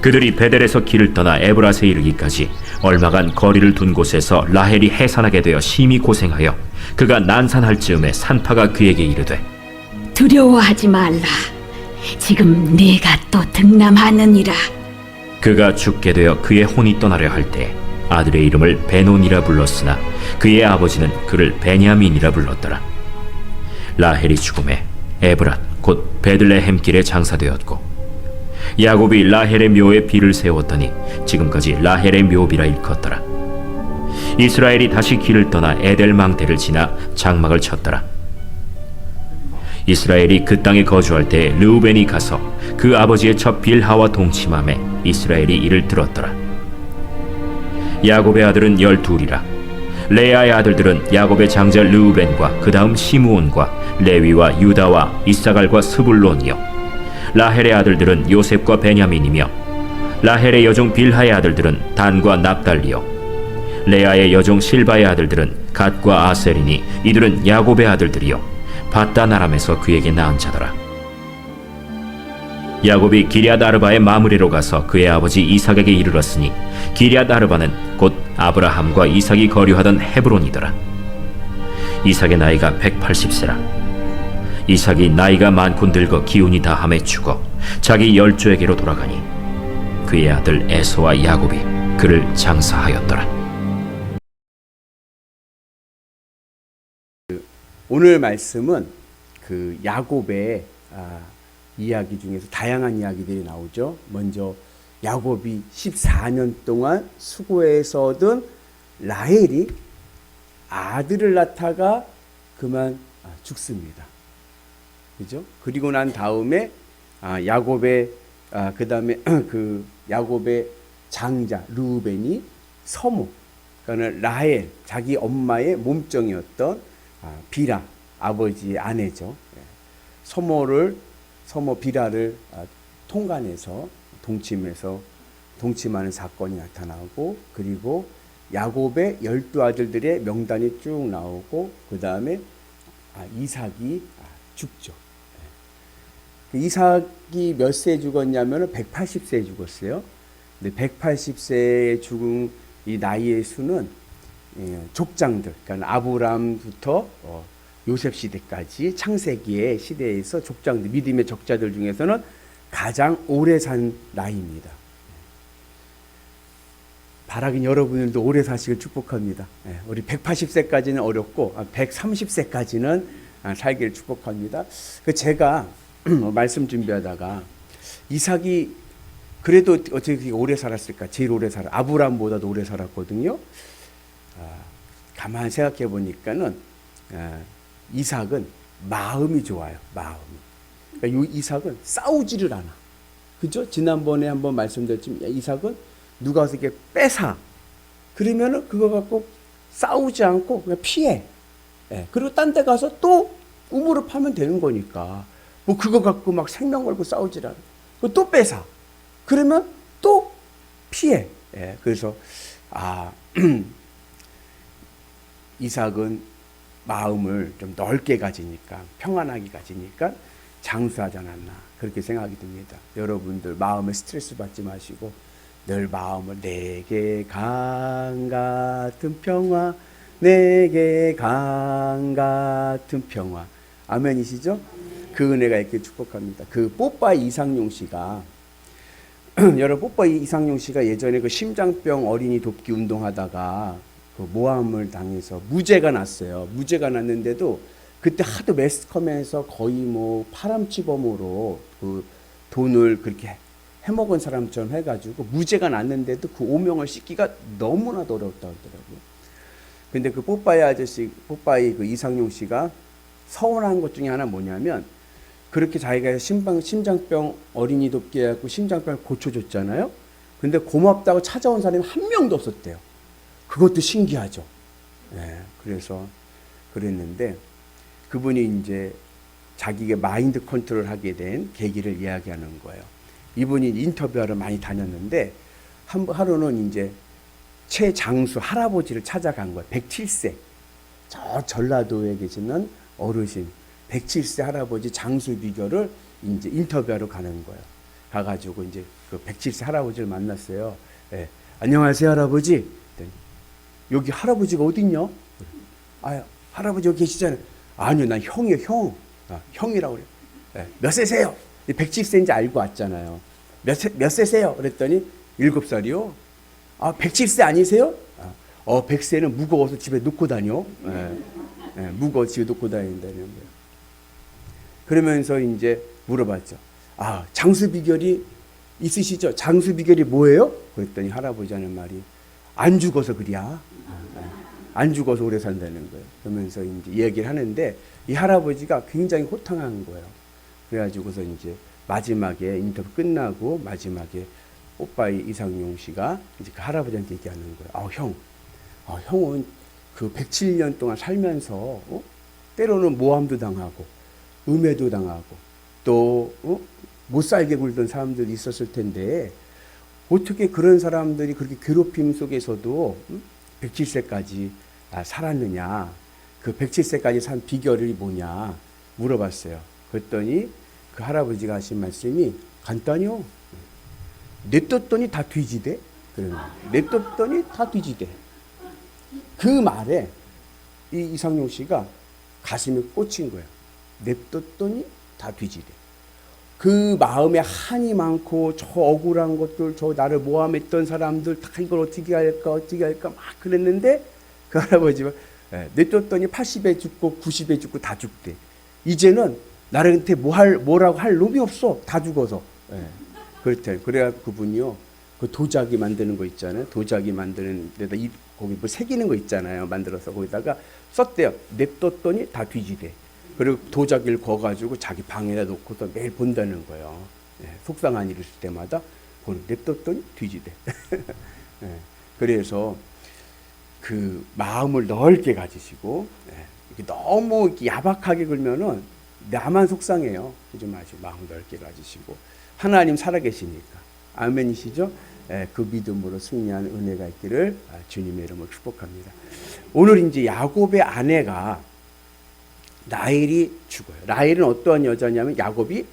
그들이 베델에서 길을 떠나 에브라스에 이르기까지 얼마간 거리를 둔 곳에서 라헬이 해산하게 되어 심히 고생하여 그가 난산할 즈음에 산파가 그에게 이르되 두려워하지 말라. 지금 네가 또 등남하느니라. 그가 죽게 되어 그의 혼이 떠나려 할 때 아들의 이름을 베논이라 불렀으나 그의 아버지는 그를 베냐민이라 불렀더라. 라헬이 죽음에 에브랏 곧 베들레헴 길에 장사되었고 야곱이 라헬의 묘에 비를 세웠더니 지금까지 라헬의 묘비라 일컫더라. 이스라엘이 다시 길을 떠나 에델망대를 지나 장막을 쳤더라. 이스라엘이 그 땅에 거주할 때 르우벤이 가서 그 아버지의 첫 빌하와 동침함에 이스라엘이 이를 들었더라. 야곱의 아들은 12이라. 레아의 아들들은 야곱의 장자 르우벤과 그 다음 시므온과 레위와 유다와 이사갈과 스불론이요. 라헬의 아들들은 요셉과 베냐민이며 라헬의 여종 빌하의 아들들은 단과 납달리요. 레아의 여종 실바의 아들들은 갓과 아셀이니 이들은 야곱의 아들들이요 밧단 아람에서 그에게 낳은 자더라. 야곱이 기럇 아르바의 마므리로 가서 그의 아버지 이삭에게 이르렀으니 기럇 아르바는 곧 아브라함과 이삭이 거류하던 헤브론이더라. 이삭의 나이가 180세라. 이삭이 나이가 많고 늙어 기운이 다함에 죽어 자기 열조에게로 돌아가니 그의 아들 에서와 야곱이 그를 장사하였더라. 오늘 말씀은 그 야곱의 이야기 중에서 다양한 이야기들이 나오죠. 먼저 야곱이 14년 동안 수고해서 얻은 라헬이 아들을 낳다가 그만 죽습니다. 그죠? 그리고 난 다음에 야곱의 그다음에 그 야곱의 장자 르우벤이 서모, 그러니까 라헬 자기 엄마의 몸종이었던 비라 아버지의 아내죠. 서모 비라를 통간해서 동침하는 사건이 나타나고, 그리고 야곱의 12아들들의 명단이 쭉 나오고, 그 다음에 이삭이 죽죠. 이삭이 몇 세에 죽었냐면 180세에 죽었어요. 근데 180세에 죽은 이 나이의 수는 족장들, 그러니까 아브람부터 요셉 시대까지 창세기의 시대에서 족장들, 믿음의 적자들 중에서는 가장 오래 산 나이입니다. 바라긴 여러분들도 오래 사시길 축복합니다. 우리 180세까지는 어렵고 130세까지는 살기를 축복합니다. 제가 말씀 준비하다가 이삭이 그래도 어떻게 오래 살았을까? 제일 오래 아브람보다도 오래 살았거든요. 가만히 생각해 보니까는 이삭은 마음이 좋아요. 마음이. 그러니까 이 이삭은 싸우지를 않아. 그죠? 지난번에 한번 말씀드렸지만 이삭은 누가 와서 이렇게 뺏어. 그러면은 그거 갖고 싸우지 않고 그냥 피해. 그리고 딴 데 가서 또 우물을 파면 되는 거니까. 뭐 그거 갖고 막 생명 걸고 싸우질 않아. 또 뺏어. 그러면 또 피해. 그래서 이삭은 마음을 좀 넓게 가지니까, 평안하게 가지니까 장수하지 않았나 그렇게 생각이 듭니다. 여러분들 마음에 스트레스 받지 마시고 늘 마음을 내게 강 같은 평화, 내게 강 같은 평화. 아멘이시죠? 그 은혜가 있게 축복합니다. 그 뽀빠이 이상용 씨가 여러분, 뽀빠이 이상용 씨가 예전에 그 심장병 어린이 돕기 운동하다가 그 모함을 당해서 무죄가 났어요. 무죄가 났는데도 그때 하도 매스컴에서 거의 뭐 파람치범으로 그 돈을 그렇게 해먹은 사람처럼 해가지고 무죄가 났는데도 그 오명을 씻기가 너무나도 어렵다고 하더라고요. 근데 그 뽀빠이 그 이상용 씨가 서운한 것 중에 하나 뭐냐면, 그렇게 자기가 심장병 어린이 돕기 해갖고 심장병을 고쳐줬잖아요. 근데 고맙다고 찾아온 사람이 한 명도 없었대요. 그것도 신기하죠. 그래서 그랬는데 그분이 이제 자기가 마인드 컨트롤 하게 된 계기를 이야기하는 거예요. 이분이 인터뷰하러 많이 다녔는데 하루는 이제 최장수 할아버지를 찾아간 거예요. 107세. 저 전라도에 계시는 어르신 107세 할아버지 장수 비결을 이제 인터뷰하러 가는 거예요. 가가지고 이제 그 107세 할아버지를 만났어요. 예. 안녕하세요 할아버지. 그랬더니 여기 할아버지가 어딨냐? 아 할아버지 여기 계시잖아요. 아니요 난 형이요 형. 형이라고 그래요. 예. 몇 세세요? 107세인지 알고 왔잖아요. 몇 세세요? 그랬더니 7살이요. 아 107세 아니세요? 100세는 무거워서 집에 놓고 다녀. 무거워 집에 놓고 다닌다는 거예요. 그러면서 이제 물어봤죠. 아 장수 비결이 있으시죠? 장수 비결이 뭐예요? 그랬더니 할아버지 하는 말이 안 죽어서 그래야. 안 죽어서 오래 산다는 거예요. 그러면서 이제 얘기를 하는데 이 할아버지가 굉장히 호탕한 거예요. 그래가지고서 이제 마지막에 인터뷰 끝나고 마지막에 오빠의 이상용 씨가 이제 그 할아버지한테 얘기하는 거예요. 형은 그 107년 동안 살면서 때로는 모함도 당하고 음해도 당하고 또 못 살게 굴던 사람들이 있었을 텐데 어떻게 그런 사람들이 그렇게 괴롭힘 속에서도 107세까지 살았느냐, 그 107세까지 산 비결이 뭐냐 물어봤어요. 그랬더니 그 할아버지가 하신 말씀이 간단히요. 냅뒀더니 다 뒤지대. 냅뒀더니 다 뒤지대. 그 말에 이 이상용 씨가 가슴에 꽂힌 거예요. 냅뒀더니 다 뒤지대. 그 마음에 한이 많고 저 억울한 것들, 저 나를 모함했던 사람들 다 이걸 어떻게 할까 막 그랬는데 그 할아버지가 냅뒀더니 80에 죽고 90에 죽고 다 죽대. 이제는 나한테 뭐라고 할 놈이 없어. 다 죽어서. 그렇대. 그래야 그분이요. 그 도자기 만드는 거 있잖아요. 도자기 만드는 데다 거기 뭐 새기는 거 있잖아요. 만들어서 거기다가 썼대요. 냅뒀더니 다 뒤지대. 그리고 도자기를 거가지고 자기 방에다 놓고서 매일 본다는 거예요. 속상한 일 있을 때마다 그걸 냅뒀더니 뒤지대. 그래서 그 마음을 넓게 가지시고 너무 이렇게 야박하게 굴면은 나만 속상해요. 그러지 마시고 마음 넓게 가지시고 하나님 살아계시니까 아멘이시죠? 그 믿음으로 승리하는 은혜가 있기를 주님의 이름으로 축복합니다. 오늘 이제 야곱의 아내가 라헬이 죽어요. 라헬은 어떠한 여자냐면 야곱이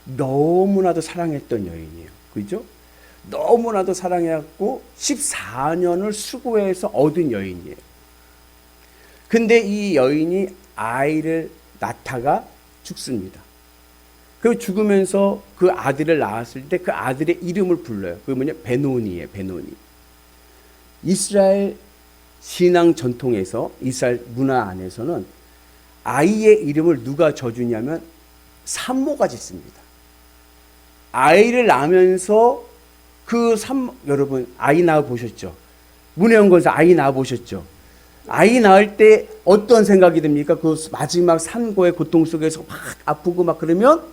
너무나도 사랑했던 여인이에요. 그죠? 너무나도 사랑해갖고 14년을 수고해서 얻은 여인이에요. 근데 이 여인이 아이를 낳다가 죽습니다. 그 죽으면서 그 아들을 낳았을 때 그 아들의 이름을 불러요. 그게 뭐냐? 베노니예요. 베노니. 이스라엘 신앙 전통에서 이스라엘 문화 안에서는 아이의 이름을 누가 져주냐면 산모가 짓습니다. 아이를 낳으면서 여러분 아이 낳아 보셨죠? 문혜영 권사 아이 낳아 보셨죠? 아이 낳을 때 어떤 생각이 듭니까? 그 마지막 산고의 고통 속에서 막 아프고 막 그러면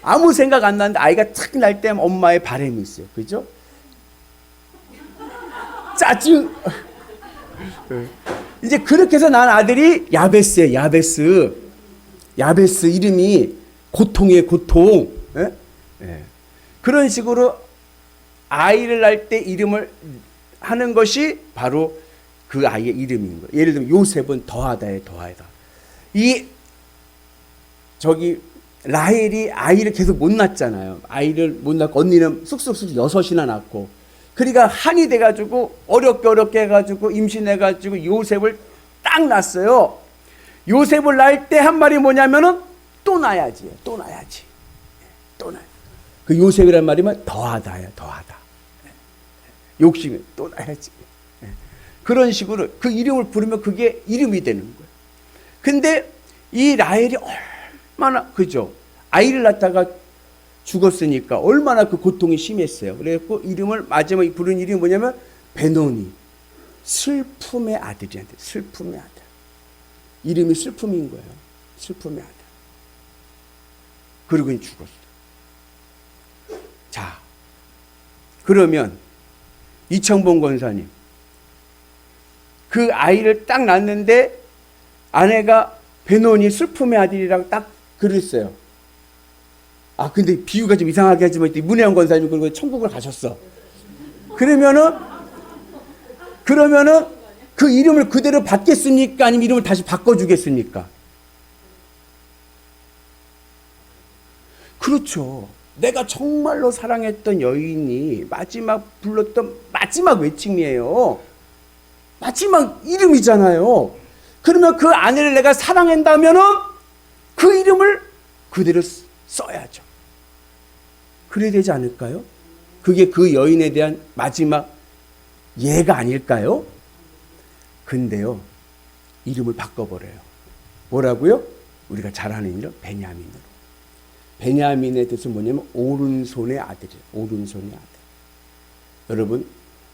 아무 생각 안 나는데 아이가 탁 날 때 엄마의 바람이 있어요. 그죠? 짜증. 이제 그렇게 해서 난 아들이 야베스예요. 야베스 이름이 고통의 고통. 그런 식으로 아이를 낳을 때 이름을 하는 것이 바로 그 아이의 이름인 거예요. 예를 들면 요셉은 더하다에 더하다. 라헬이 아이를 계속 못 낳잖아요. 아이를 못 낳고 언니는 쑥쑥쑥 6이나 낳고. 그러니까 한이 돼가지고 어렵게 해가지고 임신해가지고 요셉을 딱 낳았어요. 요셉을 낳을 때 한 말이 뭐냐면은 또 낳아야지. 그 요셉이란 말이면 더하다예요. 더하다. 욕심이 또 낳아야지. 그런 식으로 그 이름을 부르면 그게 이름이 되는 거예요. 근데 이 라헬이 얼마나 그죠? 아이를 낳다가 죽었으니까 얼마나 그 고통이 심했어요. 그래서 이름을 마지막에 부른 이름이 뭐냐면 베노니, 슬픔의 아들이한테. 슬픔의 아들. 이름이 슬픔인 거예요. 슬픔의 아들. 그리고 죽었어요. 자, 그러면 이청봉 권사님, 그 아이를 딱 낳았는데 아내가 베노니 슬픔의 아들이라고 딱 그랬어요. 근데 비유가 좀 이상하게 하지만 문혜영 권사님 그리고 천국을 가셨어. 그러면은 그 이름을 그대로 받겠습니까? 아니면 이름을 다시 바꿔주겠습니까? 그렇죠. 내가 정말로 사랑했던 여인이 마지막 불렀던 마지막 외침이에요. 마지막 이름이잖아요. 그러면 그 아내를 내가 사랑한다면은 그 이름을 그대로 써야죠. 그래야 되지 않을까요? 그게 그 여인에 대한 마지막 예가 아닐까요? 근데요, 이름을 바꿔버려요. 뭐라고요? 우리가 잘 아는 이름 베냐민으로. 베냐민의 뜻은 뭐냐면 오른손의 아들이에요. 오른손의 아들. 여러분,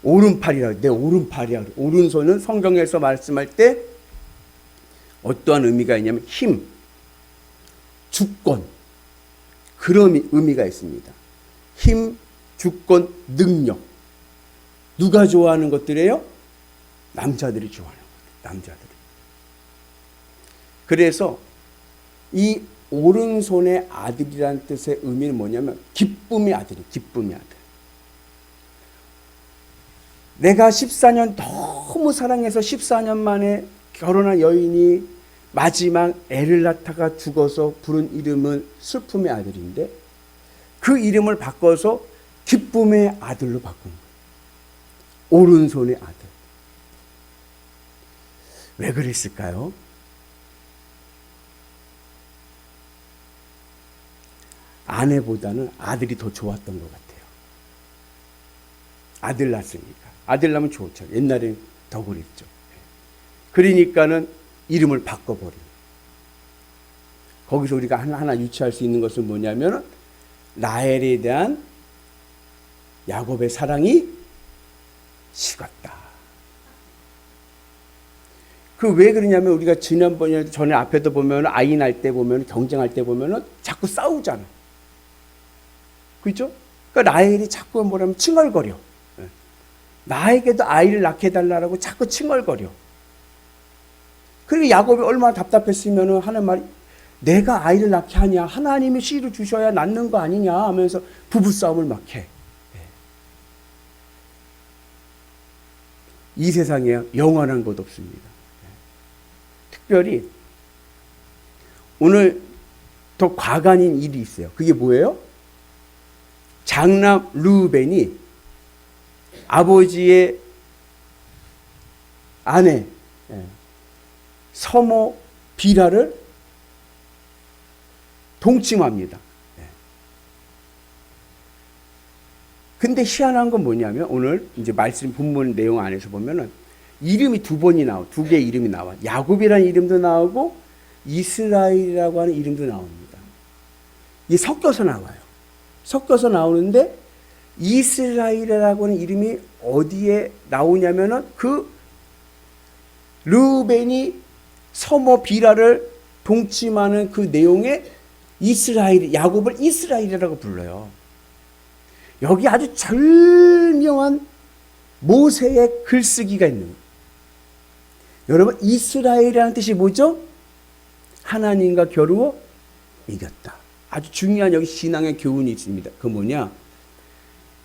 오른팔이라, 내 오른팔이야. 오른손은 성경에서 말씀할 때 어떠한 의미가 있냐면 힘, 주권, 그런 의미가 있습니다. 힘, 주권, 능력. 누가 좋아하는 것들이에요? 남자들이 좋아하는 것들. 남자들이. 그래서 이 오른손의 아들이라는 뜻의 의미는 뭐냐면 기쁨의 아들이, 기쁨의 아들. 내가 14년 너무 사랑해서 14년 만에 결혼한 여인이 마지막 애를 낳다가 죽어서 부른 이름은 슬픔의 아들인데 그 이름을 바꿔서 기쁨의 아들로 바꾼 거예요. 오른손의 아들. 왜 그랬을까요? 아내보다는 아들이 더 좋았던 것 같아요. 아들 낳았으니까. 아들 낳으면 좋죠. 옛날엔 더 그랬죠. 그러니까는 이름을 바꿔버려요. 거기서 우리가 하나 유추할 수 있는 것은 뭐냐면 라헬에 대한 야곱의 사랑이 식었다. 그 왜 그러냐면 우리가 지난번에 전에 앞에도 보면 아이 낳을 때 보면 경쟁할 때 보면은 자꾸 싸우잖아. 그죠? 그러니까 라헬이 자꾸 뭐라면 칭얼거려. 나에게도 아이를 낳게 해달라고 자꾸 칭얼거려. 그리고 야곱이 얼마나 답답했으면 하는 말이 내가 아이를 낳게 하냐, 하나님이 씨를 주셔야 낳는 거 아니냐 하면서 부부싸움을 막 해. 이 세상에 영원한 것 없습니다. 특별히 오늘 더 과간인 일이 있어요. 그게 뭐예요? 장남 르우벤이 아버지의 아내 서모 비라를 동침합니다. 근데 희한한 건 뭐냐면 오늘 이제 말씀 본문 내용 안에서 보면은 이름이 두 번이 나와, 두 개의 이름이 나와. 야곱이라는 이름도 나오고 이스라엘이라고 하는 이름도 나옵니다. 이게 섞여서 나와요. 섞여서 나오는데 이스라엘이라고 하는 이름이 어디에 나오냐면은 그 르우벤이 서모 비라를 동침하는 그 내용에 이스라엘, 야곱을 이스라엘이라고 불러요. 여기 아주 절묘한 모세의 글쓰기가 있는 거예요. 여러분, 이스라엘이라는 뜻이 뭐죠? 하나님과 겨루어 이겼다. 아주 중요한 여기 신앙의 교훈이 있습니다. 그 뭐냐?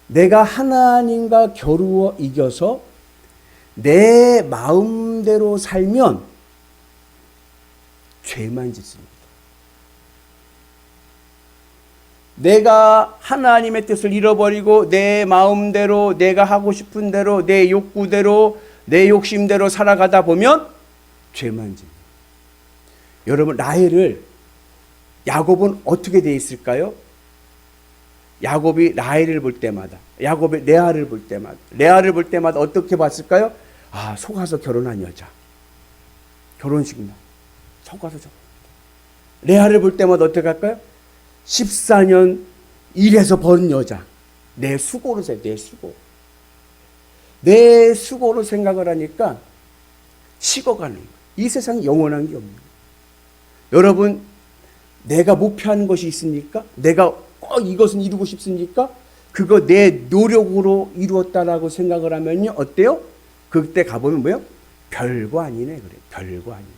내가 하나님과 겨루어 이겨서 내 마음대로 살면 죄만 짓습니다. 내가 하나님의 뜻을 잃어버리고 내 마음대로 내가 하고 싶은 대로 내 욕구대로 내 욕심대로 살아가다 보면 죄만 짓습니다. 여러분, 라헬을 야곱은 어떻게 돼 있을까요? 야곱이 라헬을 볼 때마다, 야곱이 레아를 볼 때마다, 레아를 볼 때마다 어떻게 봤을까요? 아, 속아서 결혼한 여자. 결혼식 날 속아서 결혼. 레아를 볼 때마다 어떻게 할까요? 14년 일해서 버는 여자. 내 수고로 세, 내 수고. 내 수고로 생각을 하니까 식어가는 거예요. 이 세상에 영원한 게 없는 거예요. 여러분, 내가 목표하는 것이 있습니까? 내가 이것은 이루고 싶습니까? 그거 내 노력으로 이루었다라고 생각을 하면요, 어때요? 그때 가보면 뭐예요? 별거 아니네, 그래. 별거 아니네.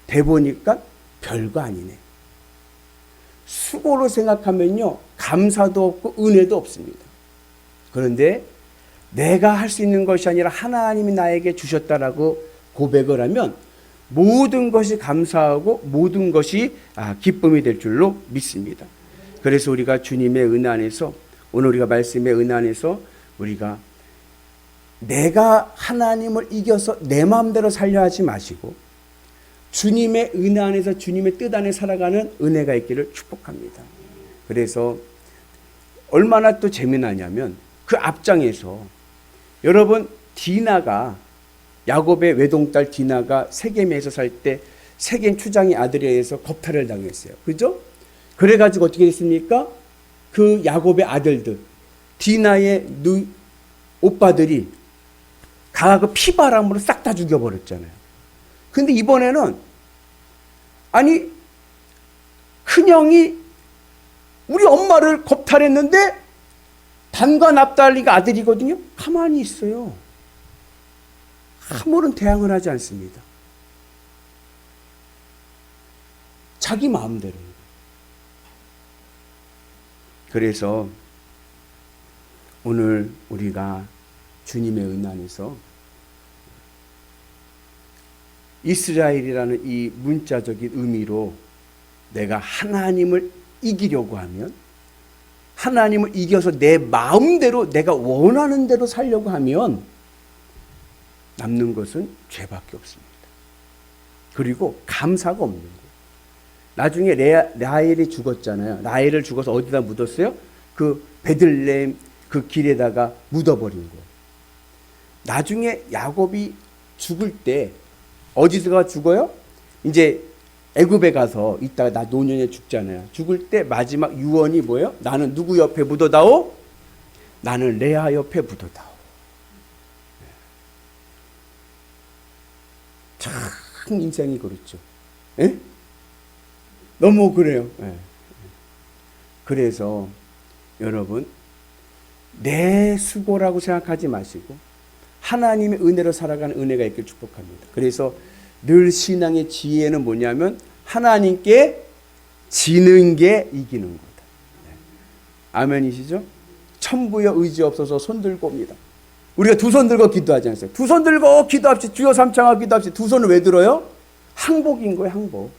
돼보니까 별거 아니네. 수고로 생각하면요, 감사도 없고 은혜도 없습니다. 그런데 내가 할 수 있는 것이 아니라 하나님이 나에게 주셨다라고 고백을 하면 모든 것이 감사하고 모든 것이 기쁨이 될 줄로 믿습니다. 그래서 우리가 주님의 은혜 안에서, 오늘 우리가 말씀의 은혜 안에서 우리가 내가 하나님을 이겨서 내 마음대로 살려 하지 마시고 주님의 은혜 안에서 주님의 뜻 안에 살아가는 은혜가 있기를 축복합니다. 그래서 얼마나 또 재미나냐면 그 앞장에서 여러분 디나가, 야곱의 외동딸 디나가 세겜에서 살 때 세겜 추장의 아들에 의해서 겁탈을 당했어요. 그죠? 그래가지고 어떻게 됐습니까? 그 야곱의 아들들, 디나의 오빠들이 가고 피바람으로 싹 다 죽여버렸잖아요. 근데 이번에는 아니 큰형이 우리 엄마를 겁탈했는데 단과 납달리가 아들이거든요. 가만히 있어요. 아무런 대항을 하지 않습니다. 자기 마음대로. 그래서 오늘 우리가 주님의 은혜 안에서 이스라엘이라는 이 문자적인 의미로 내가 하나님을 이기려고 하면, 하나님을 이겨서 내 마음대로 내가 원하는 대로 살려고 하면 남는 것은 죄밖에 없습니다. 그리고 감사가 없는 거예요. 나중에 라헬이 죽었잖아요. 라헬을 죽어서 어디다 묻었어요? 그 베들레헴 그 길에다가 묻어버린 거예요. 나중에 야곱이 죽을 때 어디서가 죽어요? 이제 애굽에 가서 있다가 나 노년에 죽잖아요. 죽을 때 마지막 유언이 뭐예요? 나는 누구 옆에 묻어다오? 나는 레아 옆에 묻어다오. 참 인생이 그렇죠. 에? 너무 그래요. 에. 그래서 여러분 내 수고라고 생각하지 마시고 하나님의 은혜로 살아가는 은혜가 있길 축복합니다. 그래서 늘 신앙의 지혜는 뭐냐면 하나님께 지는 게 이기는 거다. 아멘이시죠? 천부여 의지 없어서 손 들고 옵니다. 우리가 두 손 들고 기도하지 않았어요? 두 손 들고 기도합시다. 주여 삼창하고 기도합시다. 두 손을 왜 들어요? 항복인 거예요. 항복.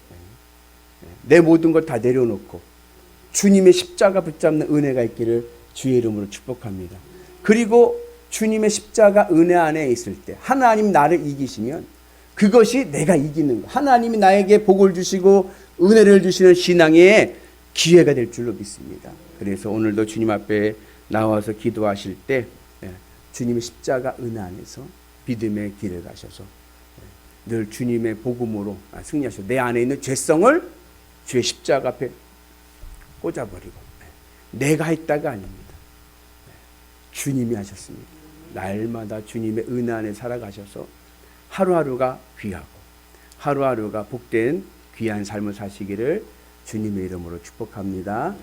내 모든 걸 다 내려놓고 주님의 십자가 붙잡는 은혜가 있기를 주의 이름으로 축복합니다. 그리고 주님의 십자가 은혜 안에 있을 때 하나님 나를 이기시면 그것이 내가 이기는 거. 하나님이 나에게 복을 주시고 은혜를 주시는 신앙의 기회가 될 줄로 믿습니다. 그래서 오늘도 주님 앞에 나와서 기도하실 때 주님의 십자가 은혜 안에서 믿음의 길을 가셔서 늘 주님의 복음으로 승리하셔서 내 안에 있는 죄성을 주의 십자가 앞에 꽂아버리고 내가 했다가 아닙니다. 주님이 하셨습니다. 날마다 주님의 은혜 안에 살아가셔서 하루하루가 귀하고 하루하루가 복된 귀한 삶을 사시기를 주님의 이름으로 축복합니다.